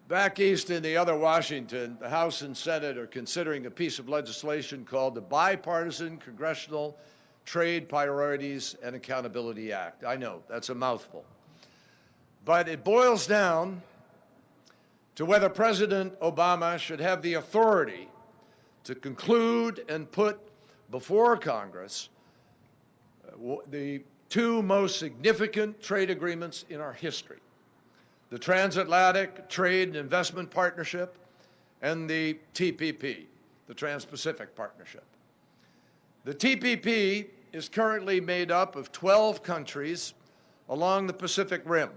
Back east in the other Washington, the House and Senate are considering a piece of legislation called the Bipartisan Congressional Trade Priorities and Accountability Act. I know, that's a mouthful. But it boils down to whether President Obama should have the authority to conclude and put before Congress the two most significant trade agreements in our history: the Transatlantic Trade and Investment Partnership and the TPP, the Trans-Pacific Partnership. The TPP is currently made up of 12 countries along the Pacific Rim,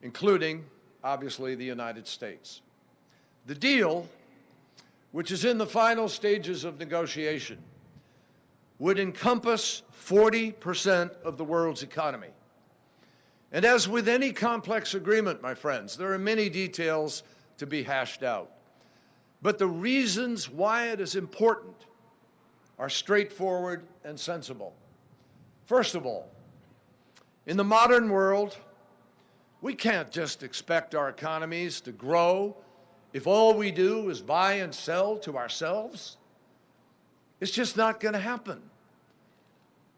including, obviously, the United States. The deal, which is in the final stages of negotiation, would encompass 40% of the world's economy. And as with any complex agreement, my friends, there are many details to be hashed out. But the reasons why it is important are straightforward and sensible. First of all, in the modern world, we can't just expect our economies to grow if all we do is buy and sell to ourselves. It's just not going to happen.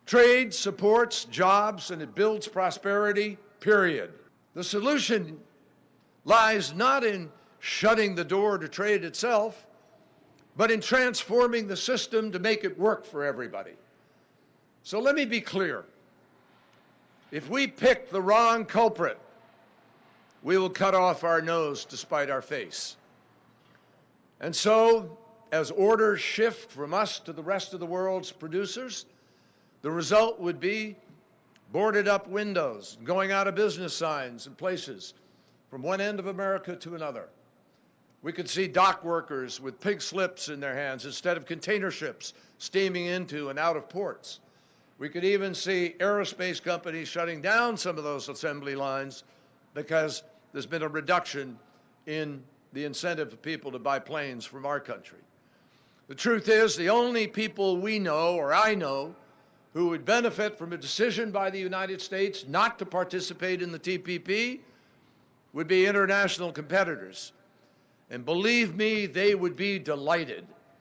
Trade supports jobs and it builds prosperity, period. The solution lies not in shutting the door to trade itself, but in transforming the system to make it work for everybody. So let me be clear. If we pick the wrong culprit, we will cut off our nose to spite our face. And so, as orders shift from us to the rest of the world's producers, the result would be boarded up windows, going out of business signs in places from one end of America to another. We could see dock workers with pig slips in their hands instead of container ships steaming into and out of ports. We could even see aerospace companies shutting down some of those assembly lines because there's been a reduction in the incentive for people to buy planes from our country. The truth is, the only people we know, or I know, who would benefit from a decision by the United States not to participate in the TPP would be international competitors. And believe me, they would be delighted